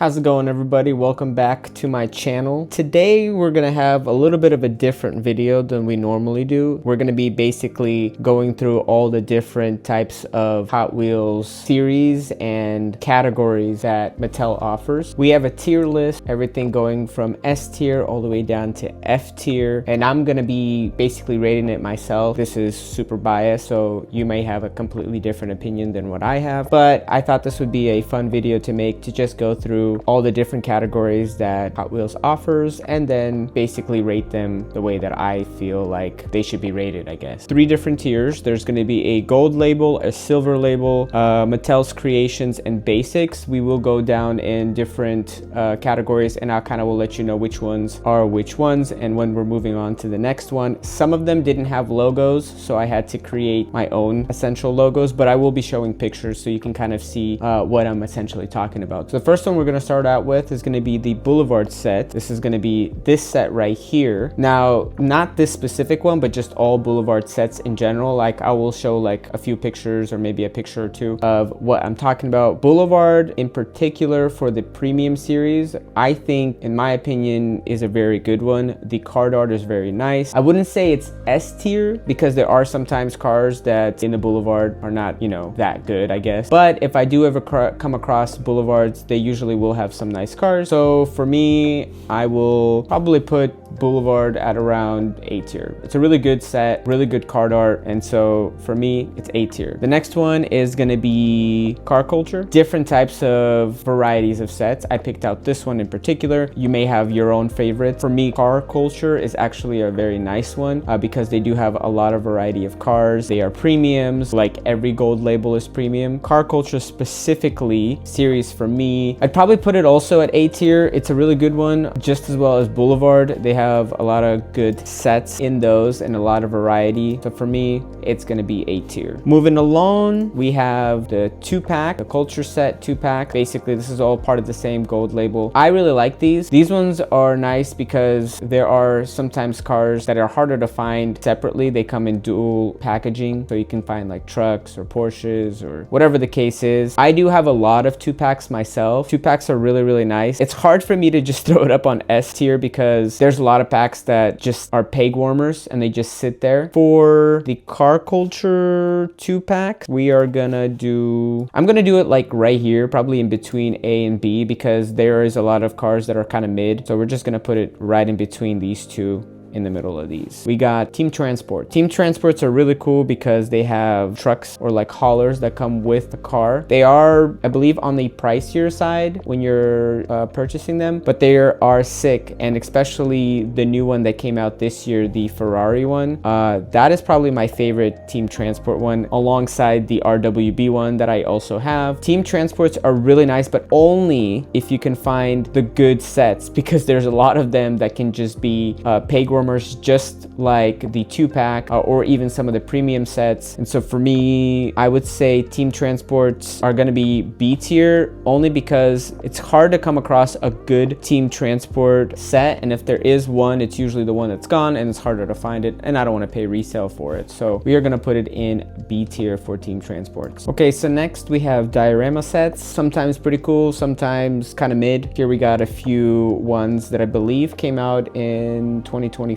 How's it going, everybody? Welcome back to my channel. Today we're gonna have a little bit of a different video than we normally do. We're gonna be basically going through all the different types of Hot Wheels series and categories that Mattel offers. We have a tier list, everything going from S tier all the way down to F tier, and I'm gonna be basically rating it myself. This is super biased, so you may have a completely different opinion than what I have, but I thought this would be a fun video to make, to just go through all the different categories that Hot Wheels offers and then basically rate them the way that I feel like they should be rated, I guess. 3 different tiers. There's going to be a gold label, a silver label, Mattel's Creations, and Basics. We will go down in different categories, and I kind of will let you know which ones are which ones and when we're moving on to the next one. Some of them didn't have logos, so I had to create my own essential logos, but I will be showing pictures so you can kind of see what I'm essentially talking about. So the first one we're going to start out with is going to be the Boulevard set. This is going to be this set right here. Now, not this specific one, but just all Boulevard sets in general. Like, I will show like a few pictures or maybe a picture or two of what I'm talking about. Boulevard in particular for the premium series, I think, in my opinion, is a very good one. The card art is very nice. I wouldn't say it's S tier because there are sometimes cars that in the Boulevard are not, you know, that good, I guess. But if I do ever come across Boulevards, they usually will have some nice cars. So for me, I will probably put Boulevard at around A tier. It's a really good set, really good card art, and so for me, it's A tier. The next one is gonna be Car Culture. Different types of varieties of sets. I picked out this one in particular. You may have your own favorite. For me, Car Culture is actually a very nice one because they do have a lot of variety of cars. They are premiums, like every gold label is premium. Car Culture specifically, series for me, I'd probably put it also at A tier. It's a really good one, just as well as Boulevard. They have a lot of good sets in those and a lot of variety. So for me, it's gonna be A tier. Moving along, we have the 2-pack, the Culture set 2-pack. Basically, this is all part of the same gold label. I really like these. These ones are nice because there are sometimes cars that are harder to find separately. They come in dual packaging, so you can find like trucks or Porsches or whatever the case is. I do have a lot of 2-packs myself. 2-packs are really nice. It's hard for me to just throw it up on S tier because there's a lot of packs that just are peg warmers and they just sit there. For the Car Culture 2-pack, I'm gonna do it like right here, probably in between A and B, because there is a lot of cars that are kind of mid. So we're just gonna put it right in between these two, in the middle of these. We got Team Transport. Team Transports are really cool because they have trucks or like haulers that come with the car. They are, I believe, on the pricier side when you're purchasing them, but they are sick, and especially the new one that came out this year, the Ferrari one. That is probably my favorite Team Transport one, alongside the RWB one that I also have. Team Transports are really nice, but only if you can find the good sets, because there's a lot of them that can just be peg warmers, just like the 2-pack or even some of the premium sets. And so for me, I would say Team Transports are going to be B tier, only because it's hard to come across a good Team Transport set, and if there is one, it's usually the one that's gone and it's harder to find it, and I don't want to pay resale for it. So we are going to put it in B tier for Team Transports. Okay, so next we have diorama sets. Sometimes pretty cool, sometimes kind of mid. Here we got a few ones that I believe came out in 2025.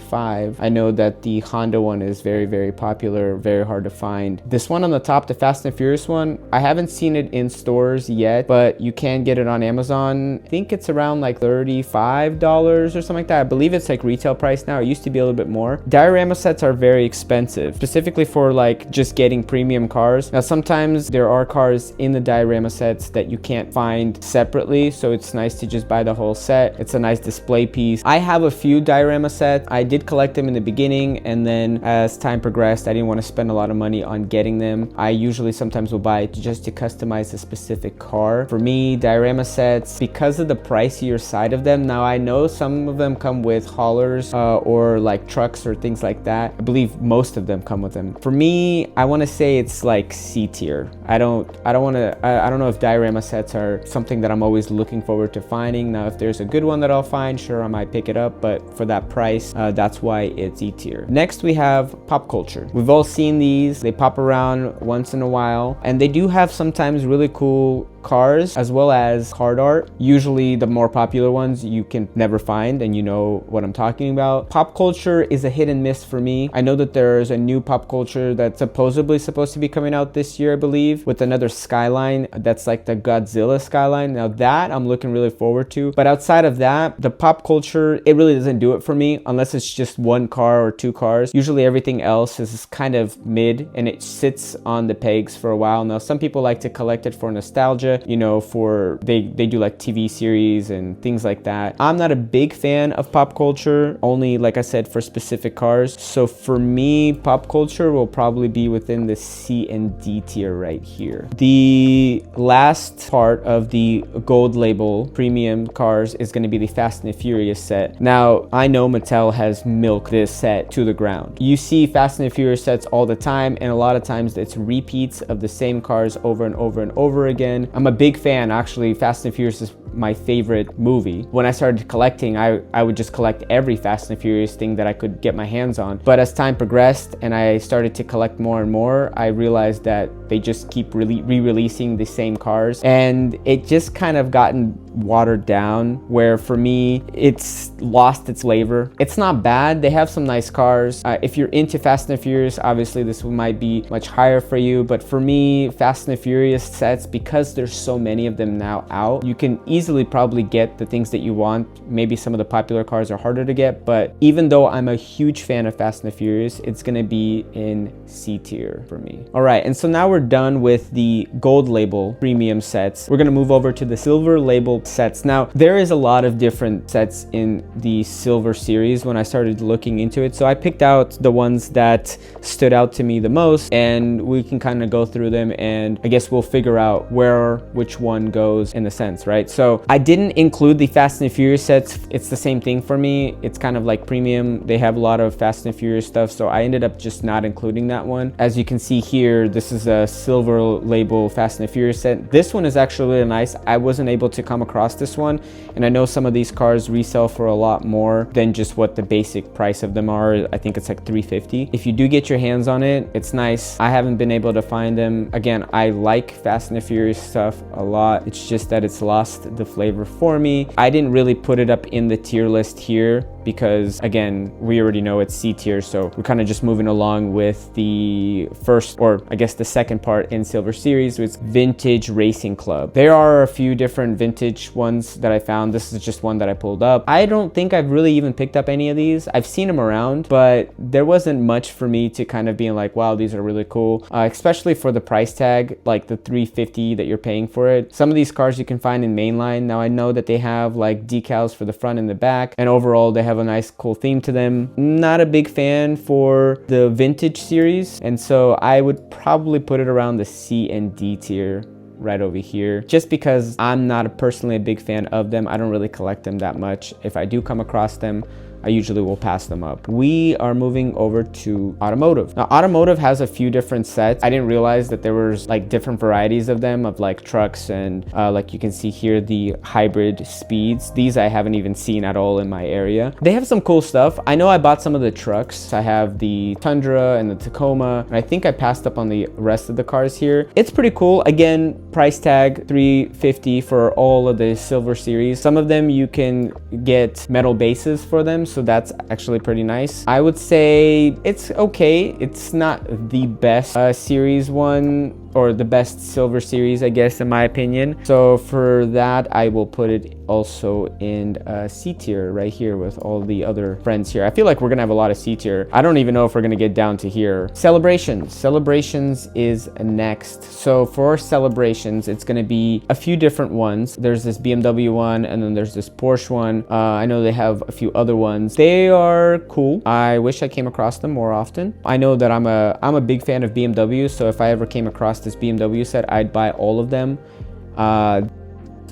I know that the Honda one is very popular, very hard to find. This one on the top, the Fast and Furious one, I haven't seen it in stores yet, but you can get it on Amazon. I think it's around like $35 or something like that. I believe it's like retail price now. It used to be a little bit more. Diorama sets are very expensive, specifically for like just getting premium cars. Now, sometimes there are cars in the diorama sets that you can't find separately, so it's nice to just buy the whole set. It's a nice display piece. I have a few diorama sets. I did collect them in the beginning, and then as time progressed, I didn't want to spend a lot of money on getting them. I usually sometimes will buy it just to customize a specific car. For me, diorama sets, because of the pricier side of them, now I know some of them come with haulers or like trucks or things like that. I believe most of them come with them. For me, I want to say it's like C tier. I don't know if diorama sets are something that I'm always looking forward to finding. Now, if there's a good one that I'll find, sure, I might pick it up, but for that price, that's why it's E tier. Next, we have Pop Culture. We've all seen these. They pop around once in a while, and they do have sometimes really cool cars as well as card art. Usually the more popular ones you can never find, and you know what I'm talking about. Pop culture is a hit and miss for me. I know that there's a new pop culture that's supposedly supposed to be coming out this year, I believe, with another skyline that's like the Godzilla skyline. Now that I'm looking really forward to, but outside of that, the pop culture, it really doesn't do it for me unless it's just one car or two cars. Usually everything else is kind of mid and it sits on the pegs for a while. Now some people like to collect it for nostalgia, you know, for they do like TV series and things like that. I'm not a big fan of pop culture, only like I said for specific cars. So for me, pop culture will probably be within the C and D tier right here. The last part of the gold label premium cars is going to be the Fast and the Furious set. Now I know Mattel has milked this set to the ground. You see Fast and the Furious sets all the time, and a lot of times it's repeats of the same cars over and over and over again. I'm a big fan, actually. Fast and Furious is my favorite movie. When I started collecting, I would just collect every Fast and Furious thing that I could get my hands on. But as time progressed and I started to collect more and more, I realized that they just keep re-releasing the same cars, and it just kind of gotten watered down, where for me it's lost its flavor. It's not bad, they have some nice cars. If you're into Fast and Furious, obviously this might be much higher for you, but for me, Fast and Furious sets, because there's so many of them now out, you can easily probably get the things that you want. Maybe some of the popular cars are harder to get, but even though I'm a huge fan of Fast and the Furious, it's gonna be in C tier for me. All right, and so now we're done with the gold label premium sets. We're gonna move over to the silver label sets. Now there is a lot of different sets in the silver series when I started looking into it, so I picked out the ones that stood out to me the most, and we can kind of go through them, and I guess we'll figure out where which one goes in the sense, right? So I didn't include the Fast and Furious sets. It's the same thing for me. It's kind of like premium. They have a lot of Fast and Furious stuff, so I ended up just not including that one. As you can see here, this is a silver label Fast and Furious set. This one is actually really nice. I wasn't able to come across this one, and I know some of these cars resell for a lot more than just what the basic price of them are. I think it's like $350. If you do get your hands on it, it's nice. I haven't been able to find them. Again, I like Fast and the Furious stuff a lot. It's just that it's lost the flavor for me. I didn't really put it up in the tier list here because, again, we already know it's C tier, so we're kind of just moving along with the first, or I guess the second part in Silver Series, which is Vintage Racing Club. There are a few different vintage ones that I found. This is just one that I pulled up. I don't think I've really even picked up any of these. I've seen them around, but there wasn't much for me to kind of being like, wow, these are really cool, especially for the price tag, like the $350 that you're paying for it. Some of these cars you can find in Mainline. Now I know that they have like decals for the front and the back, and overall they have a nice cool theme to them. Not a big fan for the vintage series, and so I would probably put it around the C and D tier right over here, just because I'm not personally a big fan of them. I don't really collect them that much. If I do come across them, I usually will pass them up. We are moving over to automotive. Now, automotive has a few different sets. I didn't realize that there was like different varieties of them, of like trucks and like you can see here, the hybrid speeds. These I haven't even seen at all in my area. They have some cool stuff. I know I bought some of the trucks. I have the Tundra and the Tacoma, and I think I passed up on the rest of the cars here. It's pretty cool. Again, price tag $350 for all of the Silver Series. Some of them you can get metal bases for them, so that's actually pretty nice. I would say it's okay. It's not the best series one, or the best Silver Series, I guess, in my opinion. So for that, I will put it also in C tier right here with all the other friends here. I feel like we're gonna have a lot of C tier. I don't even know if we're gonna get down to here. Celebrations is next. So for Celebrations, it's gonna be a few different ones. There's this BMW one, and then there's this Porsche one. I know they have a few other ones. They are cool. I wish I came across them more often. I know that I'm a big fan of BMW, so if I ever came across this BMW set, I'd buy all of them.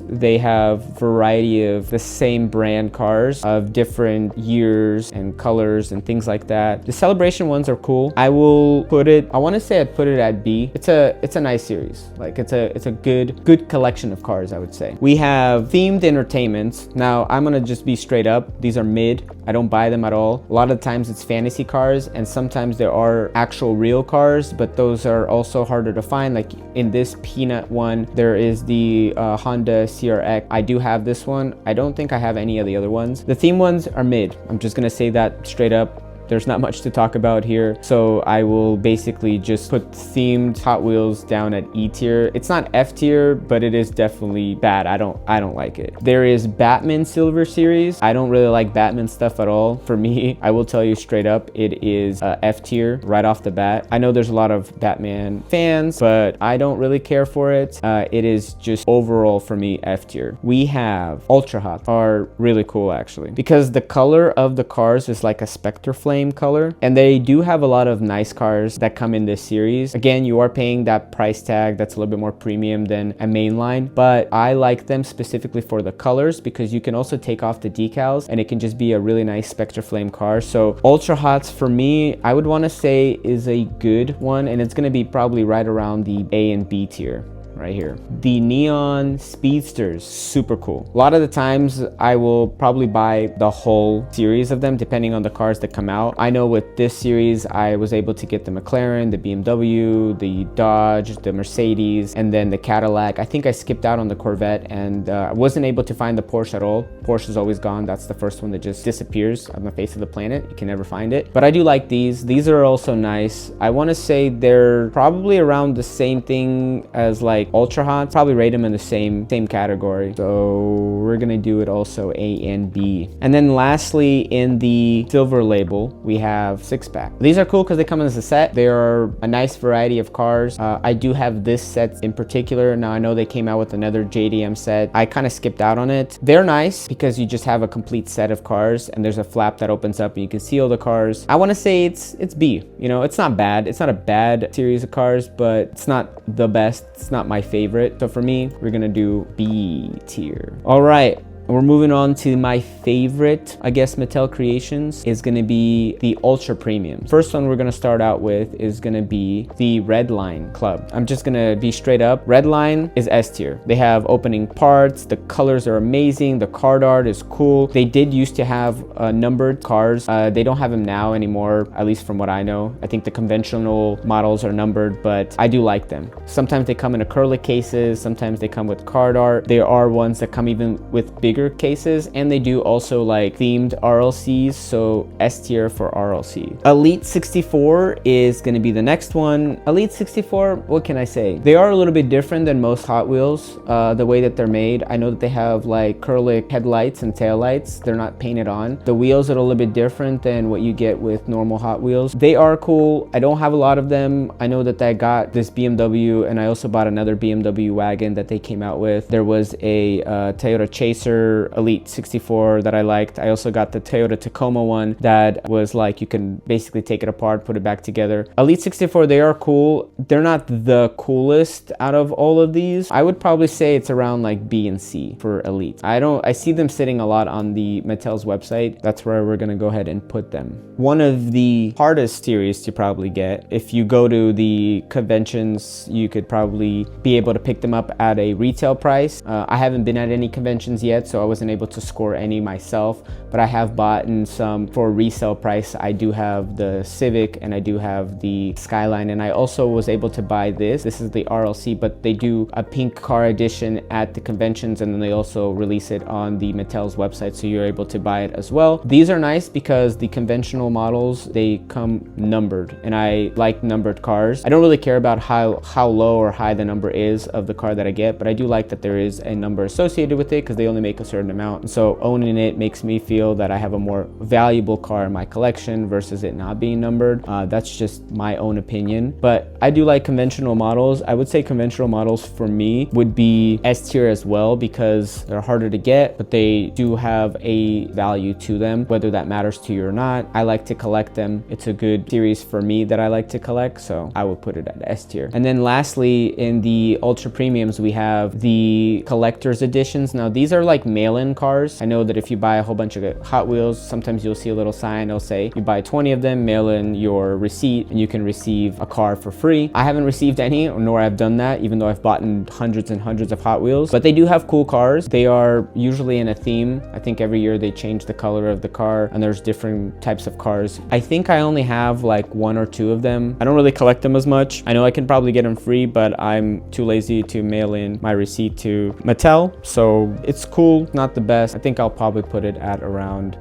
They have variety of the same brand cars of different years and colors and things like that. The Celebration ones are cool. I will put it, I want to say I'd put it at B. It's a nice series. Like it's a good collection of cars, I would say. We have themed entertainments. Now I'm gonna just be straight up. These are mid. I don't buy them at all. A lot of the times it's fantasy cars, and sometimes there are actual real cars, but those are also harder to find. Like in this peanut one, there is the Honda CRX. I do have this one. I don't think I have any of the other ones. The theme ones are mid. I'm just gonna say that straight up. There's not much to talk about here, so I will basically just put themed Hot Wheels down at E tier. It's not F tier, but it is definitely bad. I don't like it. There is Batman Silver Series. I don't really like Batman stuff at all. For me, I will tell you straight up, it is F tier right off the bat. I know there's a lot of Batman fans, but I don't really care for it. It is just overall for me F tier. We have Ultra Hot, are really cool actually, because the color of the cars is like a Spectre Flame color, and they do have a lot of nice cars that come in this series. Again, you are paying that price tag that's a little bit more premium than a mainline, but I like them specifically for the colors, because you can also take off the decals and it can just be a really nice Spectre Flame car. So Ultra Hots for me, I would want to say is a good one, and it's going to be probably right around the A and B tier. Right here. The Neon Speedsters, super cool. A lot of the times I will probably buy the whole series of them depending on the cars that come out. I know with this series I was able to get the McLaren, the BMW, the Dodge, the Mercedes, and then the Cadillac. I think I skipped out on the Corvette, and I wasn't able to find the Porsche at all. Porsche is always gone. That's the first one that just disappears on the face of the planet. You can never find it. But I do like these. These are also nice. I want to say they're probably around the same thing as like Ultra Hot, probably rate them in the same category. So we're gonna do it also A and B. And then lastly, in the silver label, we have six pack. These are cool because they come as a set. They are a nice variety of cars. I do have this set in particular. Now I know they came out with another JDM set. I kind of skipped out on it. They're nice because you just have a complete set of cars, and there's a flap that opens up and you can see all the cars. I want to say it's B. You know, it's not bad. It's not a bad series of cars, but it's not the best. It's not my favorite. So for me, we're gonna do B tier. All right. We're moving on to my favorite, I guess, Mattel creations is going to be the Ultra Premium. First one we're going to start out with is going to be the Redline Club. I'm just going to be straight up. Redline is S tier. They have opening parts. The colors are amazing. The card art is cool. They did used to have numbered cars. They don't have them now anymore, at least from what I know. I think the conventional models are numbered, but I do like them. Sometimes they come in acrylic cases. Sometimes they come with card art. There are ones that come even with bigger cases, and they do also like themed RLCs, so S tier for RLC. Elite 64 is going to be the next one. Elite 64, what can I say? They are a little bit different than most Hot Wheels, the way that they're made. I know that they have like acrylic headlights and taillights. They're not painted on. The wheels are a little bit different than what you get with normal Hot Wheels. They are cool. I don't have a lot of them. I know that I got this BMW, and I also bought another BMW wagon that they came out with. There was a Toyota Chaser Elite 64 that I liked. I also got the Toyota Tacoma one that was like you can basically take it apart, put it back together. Elite 64, they are cool. They're not the coolest out of all of these. I would probably say it's around like B and C for Elite. I see them sitting a lot on the Mattel's website. That's where we're gonna go ahead and put them. One of the hardest series to probably get. If you go to the conventions, you could probably be able to pick them up at a retail price. I haven't been at any conventions yet, so I wasn't able to score any myself, but I have bought some for resale price. I do have the Civic and I do have the Skyline, and I also was able to buy this. This is the RLC, but they do a pink car edition at the conventions, and then they also release it on the Mattel's website, so you're able to buy it as well. These are nice because the conventional models, they come numbered, and I like numbered cars. I don't really care about how low or high the number is of the car that I get, but I do like that there is a number associated with it because they only make a certain amount. And so owning it makes me feel that I have a more valuable car in my collection versus it not being numbered. That's just my own opinion, but I do like conventional models. I would say conventional models for me would be S tier as well because they're harder to get, but they do have a value to them, whether that matters to you or not. I like to collect them. It's a good series for me that I like to collect, so I would put it at S tier. And then lastly, in the Ultra Premiums, we have the collector's editions. Now these are like mail-in cars. I know that if you buy a whole bunch of Hot Wheels, sometimes you'll see a little sign, it'll say you buy 20 of them, mail in your receipt, and you can receive a car for free. I haven't received any, nor I've done that, even though I've bought hundreds and hundreds of Hot Wheels. But they do have cool cars. They are usually in a theme. I think every year they change the color of the car, and there's different types of cars. I think I only have like 1 or 2 of them. I don't really collect them as much. I know I can probably get them free, but I'm too lazy to mail in my receipt to Mattel. So it's cool, not the best. I think I'll probably put it at around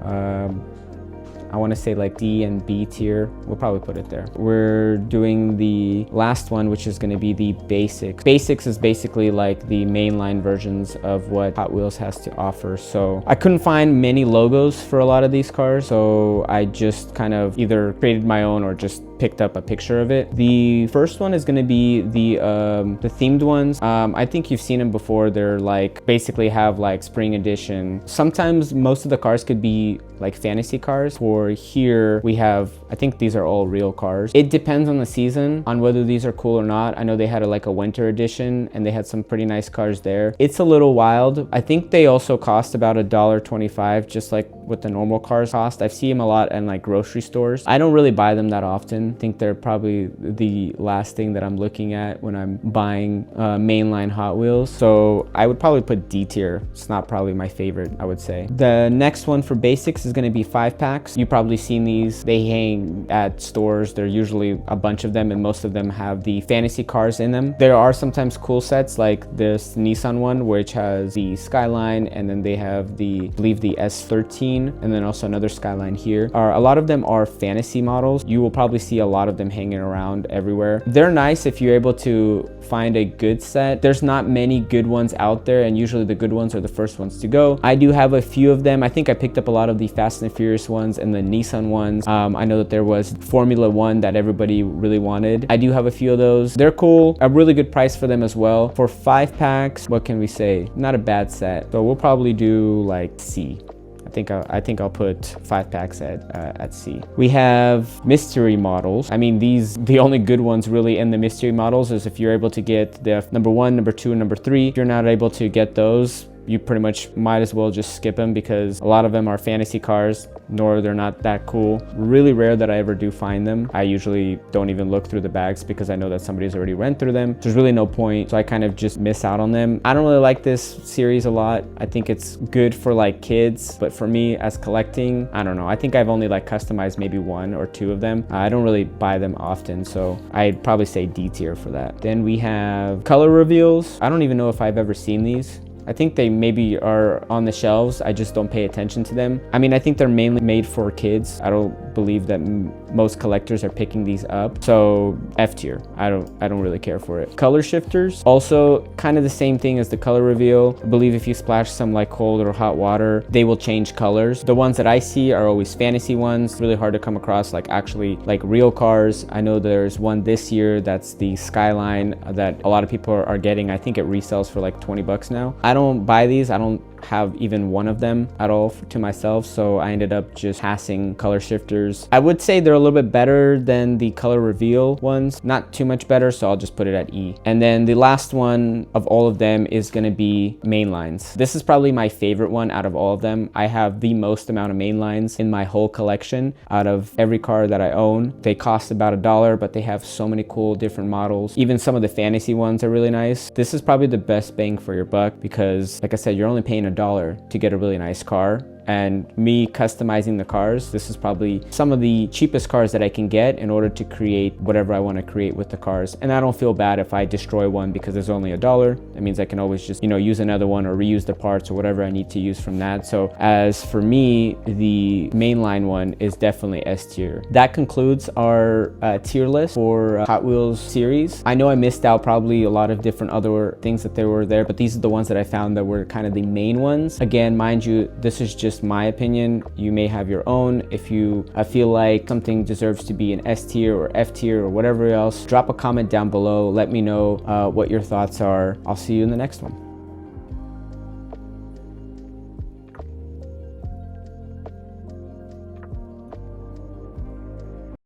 I want to say like D and B tier. We'll probably put it there. We're doing the last one, which is going to be the basics. Basics is basically like the mainline versions of what Hot Wheels has to offer. So I couldn't find many logos for a lot of these cars, so I just kind of either created my own or just picked up a picture of it. The first one is going to be the themed ones. I think you've seen them before. They're like basically have like spring edition. Sometimes most of the cars could be like fantasy cars. For here we have, I think these are all real cars. It depends on the season on whether these are cool or not. I know they had like a winter edition and they had some pretty nice cars there. It's a little wild. I think they also cost about $1.25, just like what the normal cars cost. I see them a lot in like grocery stores. I don't really buy them that often. I think they're probably the last thing that I'm looking at when I'm buying mainline Hot Wheels. So I would probably put D tier. It's not probably my favorite, I would say. The next one for basics is going to be 5-packs. You've probably seen these. They hang at stores. They're usually a bunch of them, and most of them have the fantasy cars in them. There are sometimes cool sets like this Nissan one, which has the Skyline, and then they have the, I believe the S13, and then also another Skyline here. A lot of them are fantasy models. You will probably see a lot of them hanging around everywhere. They're nice if you're able to find a good set. There's not many good ones out there, and usually the good ones are the first ones to go. I do have a few of them. I think I picked up a lot of the Fast and Furious ones and the Nissan ones. I know that there was Formula One that everybody really wanted. I do have a few of those. They're cool. A really good price for them as well. For 5-packs, what can we say? Not a bad set. So we'll probably do like C. I think I'll put 5-packs at C. We have mystery models. I mean, the only good ones really in the mystery models is if you're able to get the number 1, number 2, and number 3. If you're not able to get those, you pretty much might as well just skip them because a lot of them are fantasy cars, nor they're not that cool. Really rare that I ever do find them. I usually don't even look through the bags because I know that somebody's already ran through them. There's really no point, so I kind of just miss out on them. I don't really like this series a lot. I think it's good for like kids, but for me as collecting, I don't know. I think I've only like customized maybe 1 or 2 of them. I don't really buy them often, so I'd probably say D tier for that. Then we have color reveals. I don't even know if I've ever seen these. I think they maybe are on the shelves. I just don't pay attention to them. I mean, I think they're mainly made for kids. I don't believe that most collectors are picking these up. So F tier. I don't really care for it. Color shifters, also kind of the same thing as the color reveal. I believe if you splash some like cold or hot water, they will change colors. The ones that I see are always fantasy ones. Really hard to come across like actually like real cars. I know there's one this year that's the Skyline that a lot of people are getting. I think it resells for like 20 bucks now. I don't buy these. I don't have even one of them at all to myself, so I ended up just passing color shifters. I would say they're a little bit better than the color reveal ones, not too much better, so I'll just put it at E. And then the last one of all of them is going to be Mainlines. This is probably my favorite one out of all of them. I have the most amount of Mainlines in my whole collection out of every car that I own. They cost about $1, but they have so many cool different models. Even some of the fantasy ones are really nice. This is probably the best bang for your buck because, like I said, you're only paying $1 to get a really nice car. And me customizing the cars, this is probably some of the cheapest cars that I can get in order to create whatever I want to create with the cars. And I don't feel bad if I destroy one because there's only $1. That means I can always just, use another one or reuse the parts or whatever I need to use from that. So as for me, the mainline one is definitely S tier. That concludes our tier list for Hot Wheels series. I know I missed out probably a lot of different other things that were there, but these are the ones that I found that were kind of the main ones. Again, mind you, this is just my opinion. You may have your own. If you feel like something deserves to be an S tier or F tier or whatever else, drop a comment down below. Let me know what your thoughts are. I'll see you in the next one.